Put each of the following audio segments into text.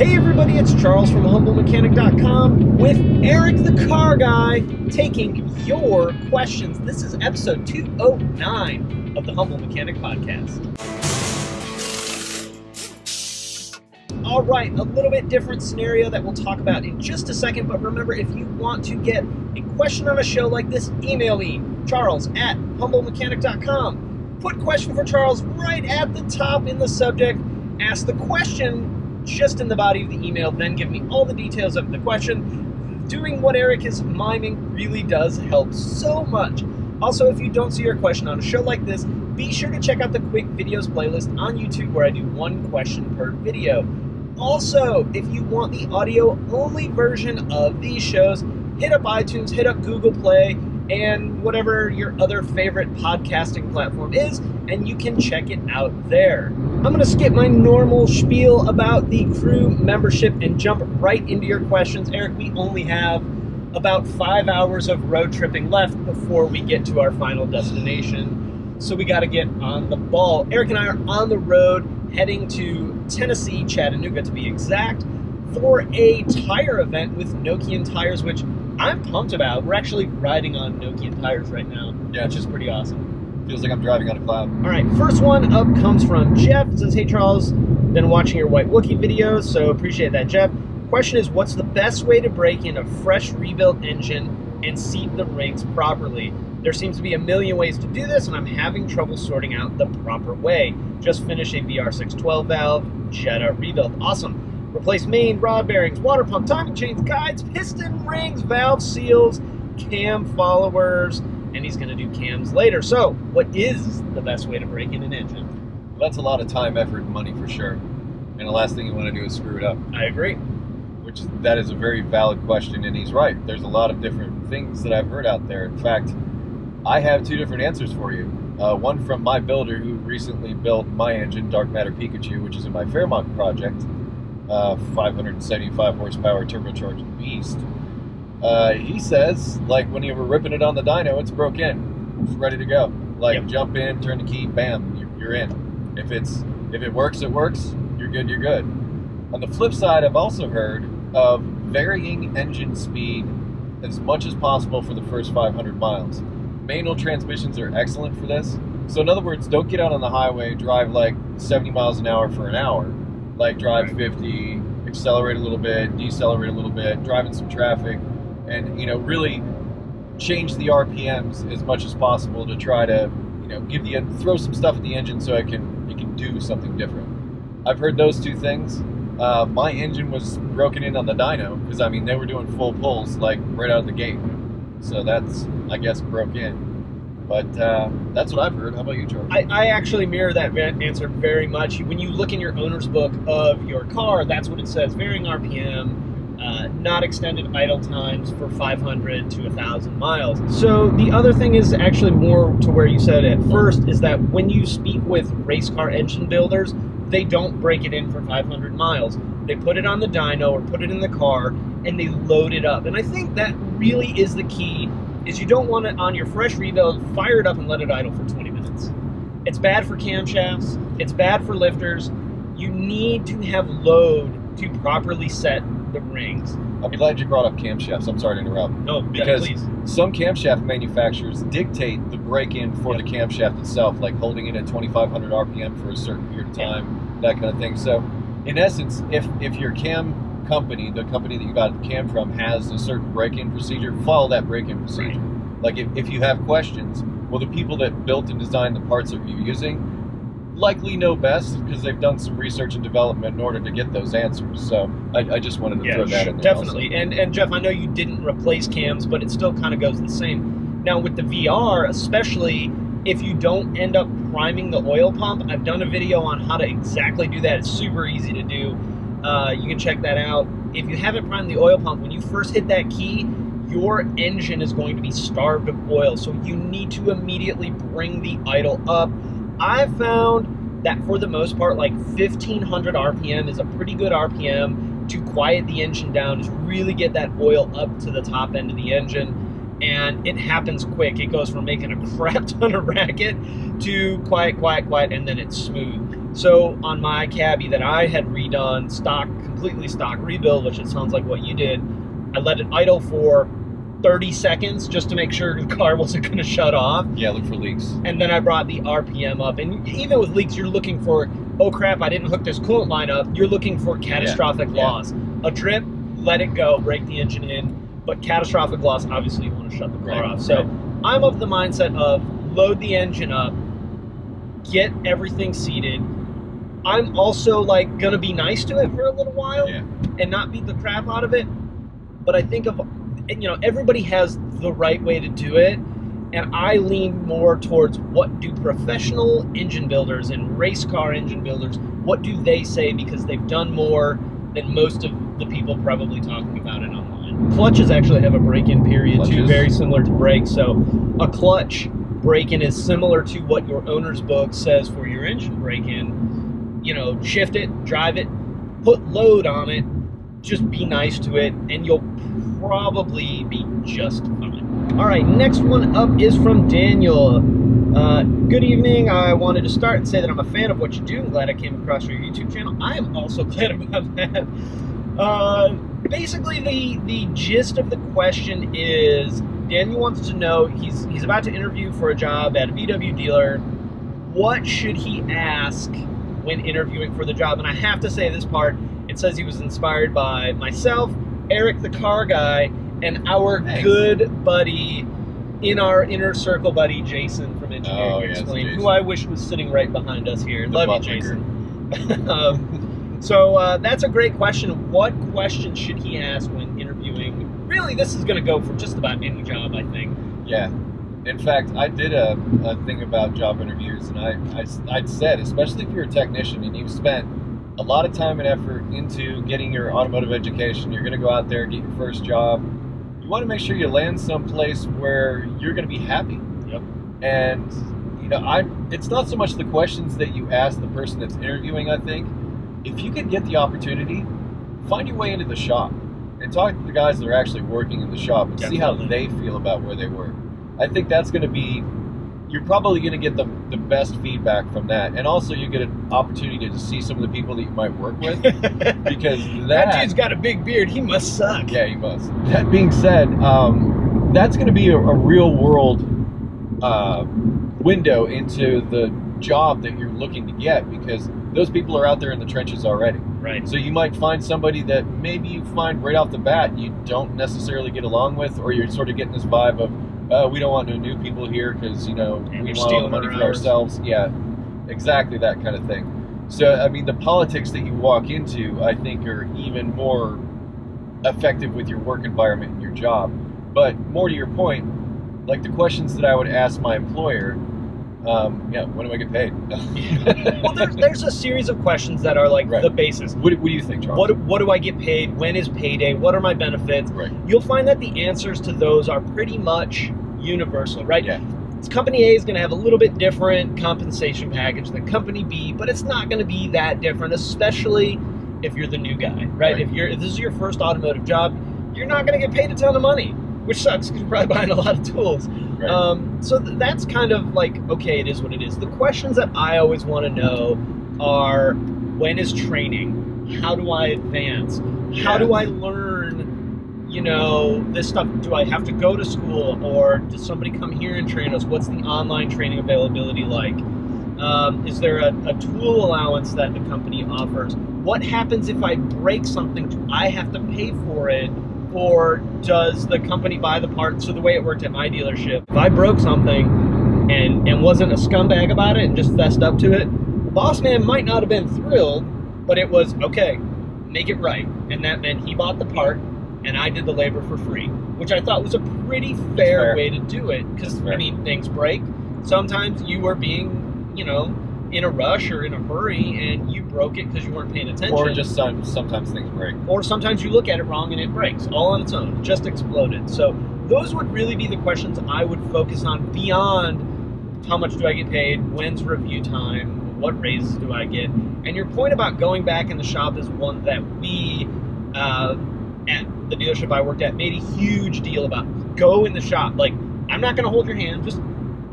Hey everybody, it's Charles from HumbleMechanic.com with Eric the Car Guy taking your questions. This is episode 209 of the Humble Mechanic podcast. All right, a little bit different scenario that we'll talk about in just a second, but remember, if you want to get a question on a show like this, email me, charles@HumbleMechanic.com. Put question for Charles right at the top in the subject. Ask the question just in the body of the email, then give me all the details of the question. Doing what Eric is miming really does help so much. Also, if you don't see your question on a show like this, be sure to check out the quick videos playlist on YouTube where I do one question per video. Also, if you want the audio only version of these shows, hit up iTunes, hit up Google Play, and whatever your other favorite podcasting platform is, and you can check it out there. I'm going to skip my normal spiel about the crew membership and jump right into your questions. Eric, we only have about 5 hours of road tripping left before we get to our final destination, so we got to get on the ball. Eric and I are on the road heading to Tennessee, Chattanooga to be exact, for a tire event with Nokian Tires, which I'm pumped about. We're actually riding on Nokian Tires right now, which is pretty awesome. Feels like I'm driving on a cloud. All right, first one up comes from Jeff. It says, hey Charles, been watching your White Wookie videos, so appreciate that, Jeff. Question is, what's the best way to break in a fresh rebuilt engine and seat the rings properly? There seems to be a million ways to do this, and I'm having trouble sorting out the proper way. Just finished a VR6 12 valve Jetta rebuild. Awesome. Replace main, rod bearings, water pump, timing chains, guides, piston rings, valve seals, cam followers, and he's going to do cams later. So, what is the best way to break in an engine? Well, that's a lot of time, effort, and money for sure. And the last thing you want to do is screw it up. I agree. That is a very valid question, and he's right. There's a lot of different things that I've heard out there. In fact, I have two different answers for you. One from my builder who recently built my engine, Dark Matter Pikachu, which is in my Fairmont project. 575 horsepower turbocharged beast. He says, like, when you were ripping it on the dyno, it's broke in. It's ready to go. Like, jump in, turn the key, bam, you're in. If it works, it works. You're good, you're good. On the flip side, I've also heard of varying engine speed as much as possible for the first 500 miles. Manual transmissions are excellent for this. So in other words, don't get out on the highway, drive like 70 miles an hour for an hour. Like drive 50, accelerate a little bit, decelerate a little bit, drive in some traffic, and really change the RPMs as much as possible to try to throw some stuff at the engine so it can do something different. I've heard those two things. My engine was broken in on the dyno because they were doing full pulls like right out of the gate, so that's, I guess, broke in. But that's what I've heard. How about you, George? I actually mirror that answer very much. When you look in your owner's book of your car, that's what it says: varying RPM, not extended idle times for 500 to 1,000 miles. So the other thing is actually more to where you said at first, is that when you speak with race car engine builders, they don't break it in for 500 miles. They put it on the dyno or put it in the car and they load it up. And I think that really is the key, is you don't want it on your fresh rebuild, fire it up and let it idle for 20 minutes. It's bad for camshafts, it's bad for lifters. You need to have load to properly set the rings. I'm glad you brought up camshafts. I'm sorry to interrupt. No, because please. Some camshaft manufacturers dictate the break-in for the camshaft itself, like holding it at 2,500 RPM for a certain period of time, that kind of thing. So, in essence, if your cam company, the company that you got the cam from, has a certain break-in procedure, follow that break-in procedure. Right. Like if you have questions, well, the people that built and designed the parts that you're using likely know best because they've done some research and development in order to get those answers. So I just wanted to throw that in there. Definitely. And Jeff, I know you didn't replace cams, but it still kind of goes the same. Now with the VR, especially if you don't end up priming the oil pump, I've done a video on how to exactly do that. It's super easy to do. You can check that out. If you haven't primed the oil pump, when you first hit that key, your engine is going to be starved of oil. So you need to immediately bring the idle up. I've found that for the most part, like 1,500 RPM is a pretty good RPM to quiet the engine down, to really get that oil up to the top end of the engine. And it happens quick. It goes from making a crap ton of racket to quiet, and then it's smooth. So on my Cabby that I had redone, completely stock rebuild, which it sounds like what you did, I let it idle for 30 seconds just to make sure the car wasn't going to shut off. Yeah, look for leaks. And then I brought the RPM up. And even with leaks, you're looking for, oh crap, I didn't hook this coolant line up. You're looking for catastrophic loss. A trip, let it go, break the engine in. But catastrophic loss, obviously you want to shut the car off. So I'm of the mindset of load the engine up, get everything seated. I'm also like gonna be nice to it for a little while and not beat the crap out of it. But I think everybody has the right way to do it, and I lean more towards what do professional engine builders and race car engine builders, what do they say, because they've done more than most of the people probably talking about it online. Clutches actually have a break-in period too, very similar to brakes. So a clutch break-in is similar to what your owner's book says for your engine break-in. Shift it, drive it, put load on it, just be nice to it, and you'll probably be just fine. All right, next one up is from Daniel. Good evening. I wanted to start and say that I'm a fan of what you do. I'm glad I came across your YouTube channel. I am also glad about that. Basically, the gist of the question is Daniel wants to know, he's about to interview for a job at a VW dealer. What should he ask when interviewing for the job? And I have to say this part, it says he was inspired by myself, Eric the Car Guy, and our good buddy, in our inner circle buddy, Jason from Engineering Explained, who I wish was sitting right behind us here. Love you, Jason. So that's a great question. What question should he ask when interviewing? Really, this is going to go for just about any job, I think. Yeah. In fact, I did a thing about job interviews, and I said, especially if you're a technician and you've spent a lot of time and effort into getting your automotive education, you're going to go out there and get your first job. You want to make sure you land someplace where you're going to be happy. Yep. And it's not so much the questions that you ask the person that's interviewing. I think if you can get the opportunity, find your way into the shop and talk to the guys that are actually working in the shop and see how they feel about where they work. I think that's going to be, you're probably going to get the best feedback from that. And also you get an opportunity to see some of the people that you might work with. Because that dude's got a big beard. He must suck. Yeah, he must. That being said, that's going to be a real world window into the job that you're looking to get, because those people are out there in the trenches already. Right. So you might find somebody that maybe you find right off the bat you don't necessarily get along with, or you're sort of getting this vibe of, we don't want no new people here because, we want all the money for ourselves. Yeah, exactly, that kind of thing. So, I mean, the politics that you walk into, I think, are even more effective with your work environment and your job. But more to your point, like the questions that I would ask my employer, when do I get paid? Well, there's a series of questions that are like the basis. What do you think, Charles? What do I get paid? When is payday? What are my benefits? Right. You'll find that the answers to those are pretty much universal, right? Yeah. Company A is going to have a little bit different compensation package than Company B, but it's not going to be that different, especially if you're the new guy, right? If this is your first automotive job, you're not going to get paid a ton of money, which sucks because you're probably buying a lot of tools. Right. So that's kind of like, okay, it is what it is. The questions that I always want to know are, when is training? How do I advance? How do I learn, this stuff? Do I have to go to school, or does somebody come here and train us? What's the online training availability like? Is there a tool allowance that the company offers? What happens if I break something? Do I have to pay for it? Or does the company buy the parts? So the way it worked at my dealership, if I broke something and wasn't a scumbag about it and just fessed up to it, the boss man might not have been thrilled, but it was, okay, make it right. And that meant he bought the part and I did the labor for free, which I thought was a pretty fair way to do it. Because, I mean, things break. Sometimes you were being, in a rush or in a hurry and you broke it because you weren't paying attention. Or just sometimes things break. Or sometimes you look at it wrong and it breaks all on its own. It just exploded. So those would really be the questions I would focus on, beyond how much do I get paid, when's review time, what raises do I get. And your point about going back in the shop is one that we, at the dealership I worked at, made a huge deal about. Go in the shop. Like, I'm not going to hold your hand.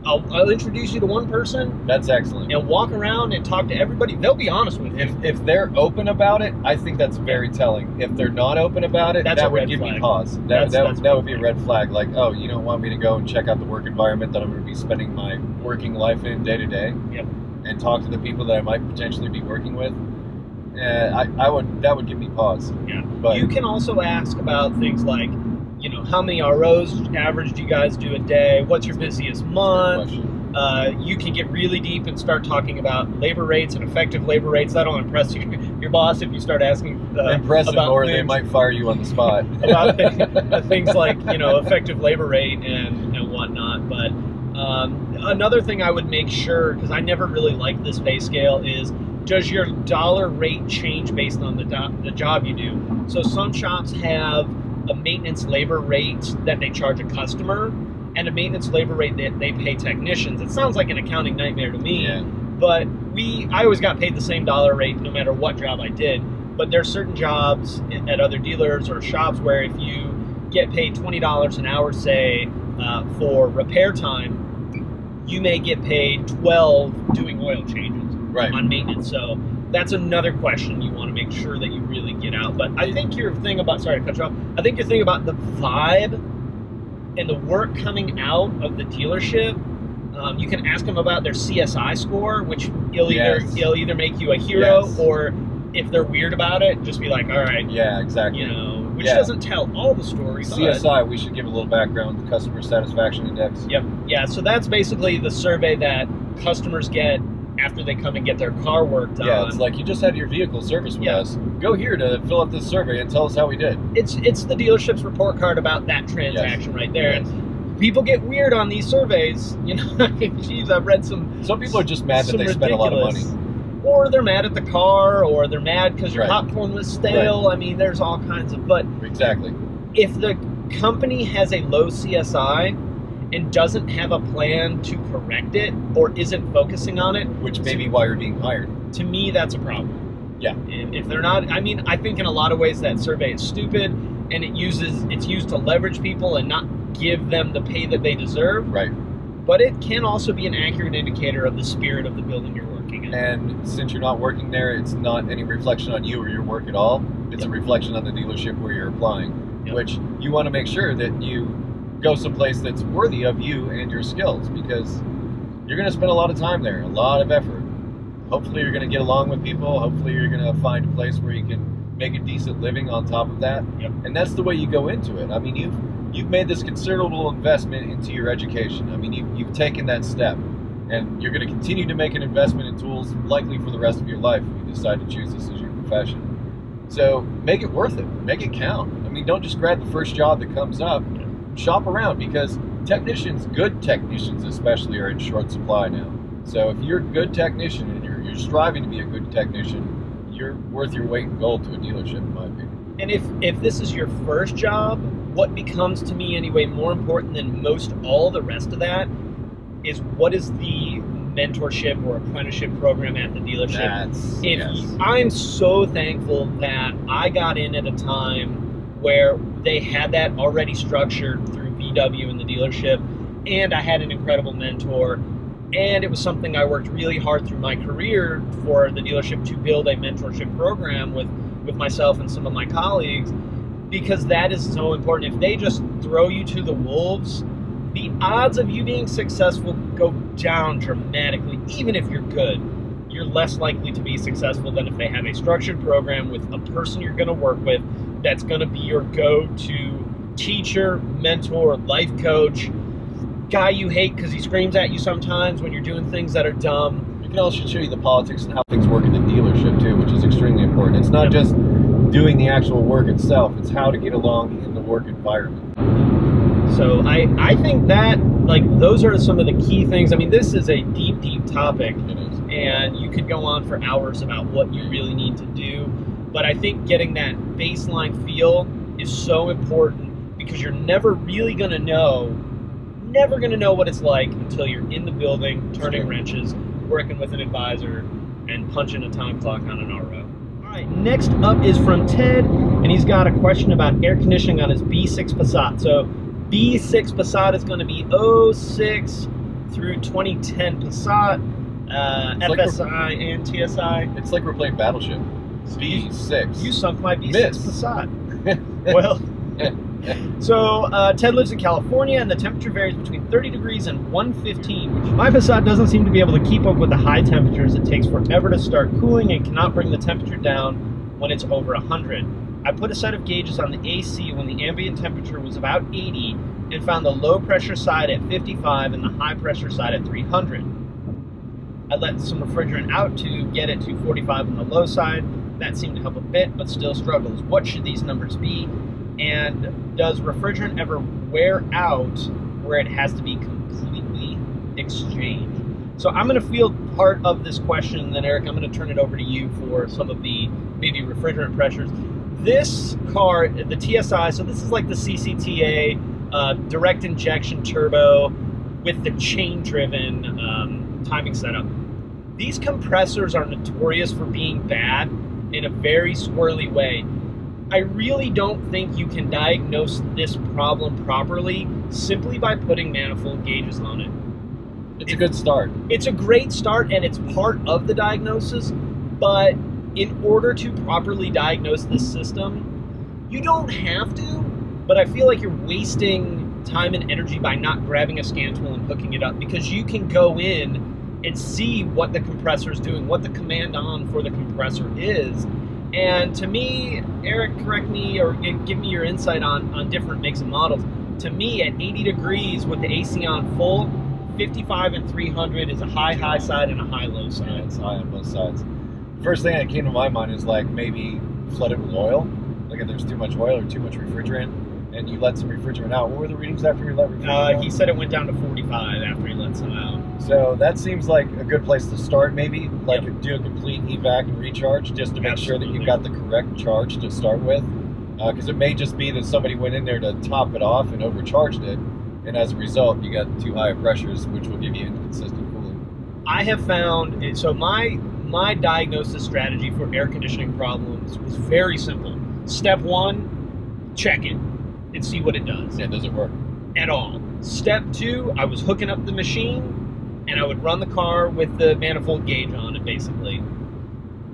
I'll introduce you to one person. That's excellent. And walk around and talk to everybody. They'll be honest with you. If they're open about it, I think that's very telling. If they're not open about it, that would give me pause. That would be a red flag. Like, oh, you don't want me to go and check out the work environment that I'm going to be spending my working life in day to day, and talk to the people that I might potentially be working with. That would give me pause. Yeah. But you can also ask about things like, you know, how many ROs average do you guys do a day? What's your busiest month? You can get really deep and start talking about labor rates and effective labor rates. That'll impress your boss if you start asking impressive, about or things, they might fire you on the spot. about things like, you know, effective labor rate and whatnot. But another thing I would make sure, because I never really liked this pay scale, is does your dollar rate change based on the job you do? So some shops have a maintenance labor rate that they charge a customer and a maintenance labor rate that they pay technicians. It sounds like an accounting nightmare to me, but I always got paid the same dollar rate no matter what job I did. But there's certain jobs at other dealers or shops where if you get paid $20 an hour, say, for repair time, you may get paid $12 doing oil changes on maintenance. So that's another question you want to make sure that you really get out. But I think your thing about, sorry to cut you off, I think your thing about the vibe and the work coming out of the dealership, you can ask them about their CSI score, which it'll either make you a hero, or if they're weird about it, just be like, all right. Yeah, exactly. You know, which doesn't tell all the stories. CSI, we should give a little background, the Customer Satisfaction Index. Yep. Yeah, so that's basically the survey that customers get after they come and get their car worked on. Yeah, it's like, you just had your vehicle serviced with us. Go here to fill out this survey and tell us how we did. It's the dealership's report card about that transaction right there. And people get weird on these surveys. You know, geez, I've read some. Some people are just mad that they spent a lot of money. Or they're mad at the car, or they're mad because your popcorn was stale. I mean, there's all kinds of. But exactly, if the company has a low CSI and doesn't have a plan to correct it, or isn't focusing on it, which may be why you're being hired. To me, that's a problem. Yeah. If they're not, I mean, I think in a lot of ways that survey is stupid, and it's used to leverage people and not give them the pay that they deserve. Right. But it can also be an accurate indicator of the spirit of the building you're working in. And since you're not working there, it's not any reflection on you or your work at all. It's a reflection on the dealership where you're applying, which you want to make sure that you go someplace that's worthy of you and your skills, because you're going to spend a lot of time there, a lot of effort. Hopefully you're going to get along with people. Hopefully you're going to find a place where you can make a decent living on top of that. And that's the way you go into it. I mean, you've made this considerable investment into your education. I mean, you've taken that step, and you're going to continue to make an investment in tools likely for the rest of your life if you decide to choose this as your profession. So make it worth it. Make it count. I mean, don't just grab the first job that comes up. Shop around, because technicians, good technicians especially, are in short supply now. So if you're a good technician and you're striving to be a good technician, you're worth your weight in gold to a dealership, in my opinion. And if this is your first job, what becomes, to me anyway, more important than most all the rest of that is what is the mentorship or apprenticeship program at the dealership. I'm so thankful that I got in at a time where they had that already structured through VW in the dealership, and I had an incredible mentor, and it was something I worked really hard through my career for the dealership to build a mentorship program with myself and some of my colleagues, because that is so important. If they just throw you to the wolves, the odds of you being successful go down dramatically. Even if you're good, you're less likely to be successful than if they have a structured program with a person you're going to work with that's going to be your go-to teacher, mentor, life coach, guy you hate because he screams at you sometimes when you're doing things that are dumb. It can also show you the politics and how things work in the dealership too, which is extremely important. It's not just doing the actual work itself, it's how to get along in the work environment. So I think that, like, those are some of the key things. I mean, this is a deep, deep topic. It is. And you could go on for hours about what you really need to do. But I think getting that baseline feel is so important, because you're never really going to know, what it's like until you're in the building, turning wrenches, working with an advisor, and punching a time clock on an RO. All right, next up is from Ted, and he's got a question about air conditioning on his B6 Passat. So B6 Passat is going to be 06 through 2010 Passat, FSI, and TSI. It's like we're playing Battleship. V6. You sunk my V6 Miss. Passat. Well, so Ted lives in California, and the temperature varies between 30 degrees and 115. My Passat doesn't seem to be able to keep up with the high temperatures. It takes forever to start cooling and cannot bring the temperature down when it's over 100. I put a set of gauges on the AC when the ambient temperature was about 80 and found the low pressure side at 55 and the high pressure side at 300. I let some refrigerant out to get it to 45 on the low side. That seemed to help a bit, but still struggles. What should these numbers be? And does refrigerant ever wear out where it has to be completely exchanged? So I'm going to field part of this question, and then Eric, I'm going to turn it over to you for some of the maybe refrigerant pressures. This car, the TSI, so this is like the CCTA direct injection turbo with the chain-driven timing setup. These compressors are notorious for being bad in a very squirrely way. I really don't think you can diagnose this problem properly simply by putting manifold gauges on it. It's a good start. It's a great start, and it's part of the diagnosis, but in order to properly diagnose this system, you don't have to, but I feel like you're wasting time and energy by not grabbing a scan tool and hooking it up, because you can go in and see what the compressor is doing, what the command on for the compressor is. And to me, Eric, correct me or give me your insight on different makes and models. To me, at 80 degrees with the AC on full, 55 and 300 is a high side and a high-low side. Yeah, it's high on both sides. First thing that came to my mind is like maybe flood it with oil. Like if there's too much oil or too much refrigerant, and you let some refrigerant out. What were the readings after you let refrigerant out? He said it went down to 45 after he let some out. So that seems like a good place to start, maybe. Like do a complete evac and recharge just to make sure that you've got the correct charge to start with. Because it may just be that somebody went in there to top it off and overcharged it, and as a result, you got too high of pressures, which will give you inconsistent cooling. I have found, so my diagnosis strategy for air conditioning problems was very simple. Step one, check it and see what it does. Yeah, does it work? At all. Step two, I was hooking up the machine and I would run the car with the manifold gauge on it, basically.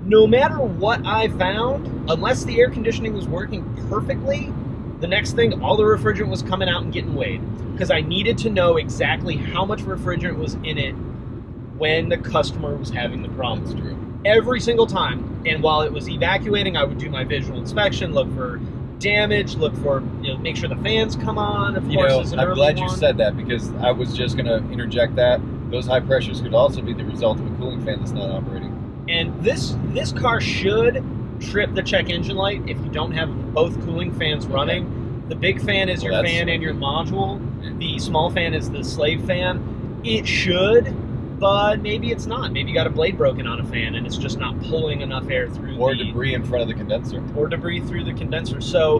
No matter what I found, unless the air conditioning was working perfectly, the next thing, all the refrigerant was coming out and getting weighed, because I needed to know exactly how much refrigerant was in it when the customer was having the problem. That's true. Every single time. And while it was evacuating, I would do my visual inspection, look for damage, look for, make sure the fans come on. Of course, I'm glad you said that, because I was just going to interject that. Those high pressures could also be the result of a cooling fan that's not operating. And this car should trip the check engine light if you don't have both cooling fans running. The big fan is your fan and your module. The small fan is the slave fan. It should, but maybe it's not. Maybe you got a blade broken on a fan and it's just not pulling enough air through. Or debris in front of the condenser. Or debris through the condenser. So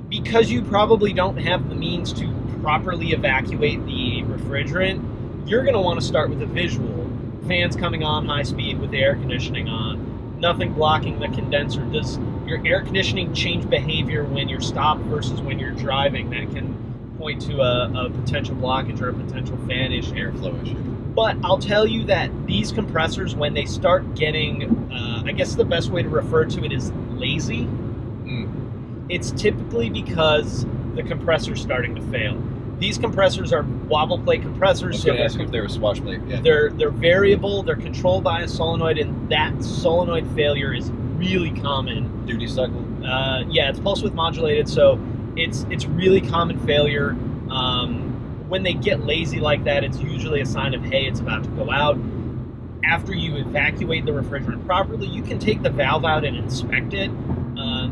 because you probably don't have the means to properly evacuate the refrigerant, you're going to want to start with a visual. Fans coming on high speed with the air conditioning on. Nothing blocking the condenser. Does your air conditioning change behavior when you're stopped versus when you're driving? That can point to a potential blockage or a potential fan issue. Airflow issue. But I'll tell you that these compressors, when they start getting, I guess the best way to refer to it is lazy. It's typically because the compressor's starting to fail. These compressors are wobble plate compressors. I was going to ask if they were swash plate. Yeah. They're variable. They're controlled by a solenoid, and that solenoid failure is really common. Duty cycle. Yeah, it's pulse width modulated, so it's really common failure. When they get lazy like that, it's usually a sign of, hey, it's about to go out. After you evacuate the refrigerant properly, you can take the valve out and inspect it.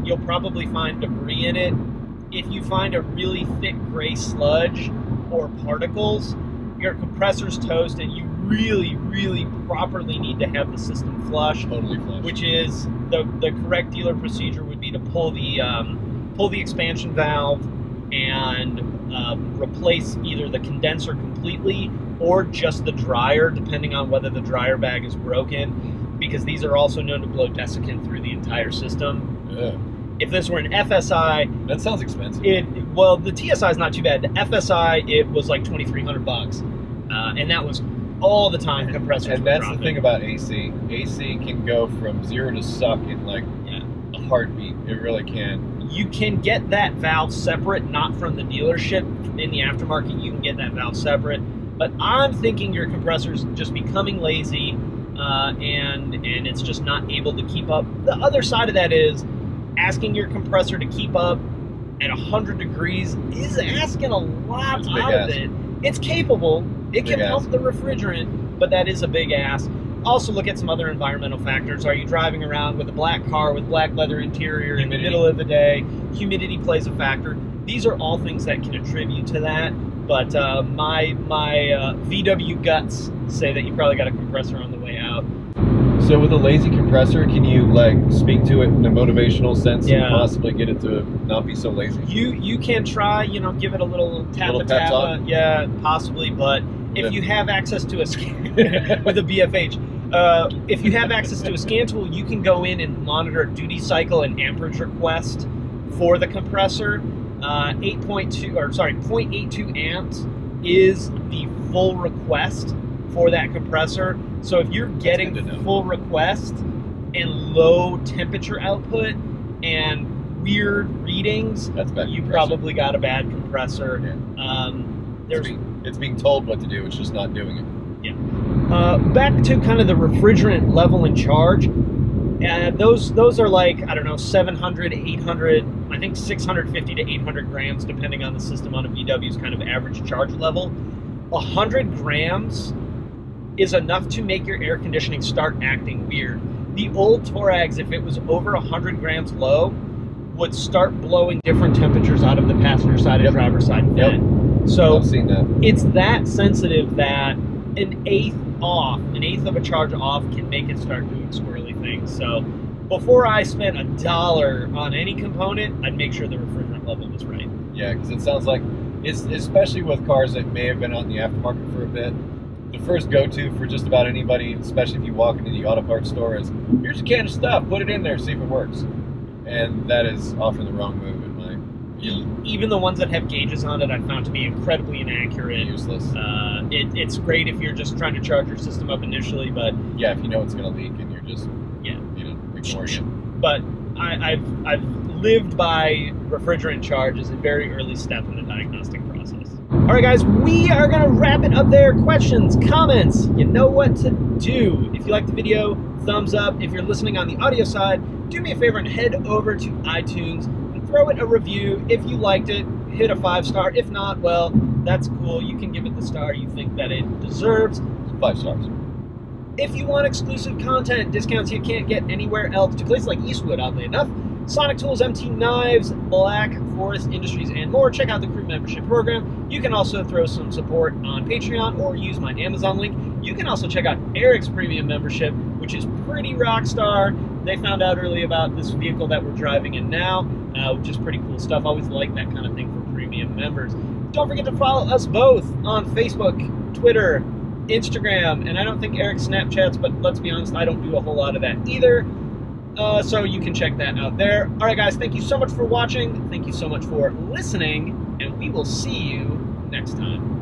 You'll probably find debris in it. If you find a really thick gray sludge or particles, your compressor's toast, and you really, really properly need to have the system flush. Totally flush. Which is the correct dealer procedure would be to pull the expansion valve and replace either the condenser completely or just the dryer, depending on whether the dryer bag is broken, because these are also known to blow desiccant through the entire system. Yeah. If this were an FSI, that sounds expensive. Well, the TSI is not too bad. The FSI, it was like $2,300. Yeah. And that was all the time compressors And were that's dropping. the thing about AC. AC can go from 0 to suck in like a heartbeat. It really can. You can get that valve separate, not from the dealership. In the aftermarket, you can get that valve separate. But I'm thinking your compressor's just becoming lazy, and it's just not able to keep up. The other side of that is asking your compressor to keep up at 100 degrees is asking a lot out of it. It's capable. It can pump the refrigerant, but that is a big ask. Also look at some other environmental factors. Are you driving around with a black car with black leather interior in the middle of the day? Humidity plays a factor. These are all things that can attribute to that. But my VW guts say that you probably got a compressor on the way out. So with a lazy compressor, can you like speak to it in a motivational sense and possibly get it to not be so lazy? You can try, you know, give it a little tappa, yeah, possibly. But if you have access to a with a BFH, if you have access to a scan tool, you can go in and monitor duty cycle and amperage request for the compressor. 0.82 amps is the full request for that compressor. So if you're getting full request and low temperature output and weird readings, you probably got a bad compressor. It's being told what to do, it's just not doing it. Yeah. Back to kind of the refrigerant level in charge. Those are like, I don't know, 700, 800, I think 650 to 800 grams, depending on the system on a VW's kind of average charge level. 100 grams is enough to make your air conditioning start acting weird. The old Torags, if it was over 100 grams low, would start blowing different temperatures out of the passenger side and driver's side vent. So I've seen that. It's that sensitive that an eighth of a charge off can make it start doing squirrely things. So before I spent $1 on any component, I'd make sure the refrigerant level was right. Yeah, because it sounds like, especially with cars that may have been out in the aftermarket for a bit, the first go-to for just about anybody, especially if you walk into the auto parts store, is here's a can of stuff, put it in there, see if it works. And that is often the wrong move in my view. Even the ones that have gauges on it, I found to be incredibly inaccurate. Useless. It's great if you're just trying to charge your system up initially, but yeah, if you know it's going to leak and you're just ignoring it. But I've lived by refrigerant charge as a very early step in the diagnostic process. All right, guys, we are going to wrap it up there. Questions, comments, you know what to do. If you like the video, thumbs up. If you're listening on the audio side, do me a favor and head over to iTunes and throw it a review. If you liked it, hit a 5-star. If not, well, that's cool. You can give it the star you think that it deserves. 5 stars. If you want exclusive content, discounts you can't get anywhere else, to places like Eastwood, oddly enough, Sonic Tools, MT Knives, Black Forest Industries, and more, check out the crew membership program. You can also throw some support on Patreon or use my Amazon link. You can also check out Eric's premium membership, which is pretty rock star. They found out early about this vehicle that we're driving in now, which is pretty cool stuff. Always like that kind of thing for premium members. Don't forget to follow us both on Facebook, Twitter, Instagram, and I don't think Eric Snapchats, but let's be honest, I don't do a whole lot of that either. So you can check that out there. All right, guys, thank you so much for watching. Thank you so much for listening, and we will see you next time.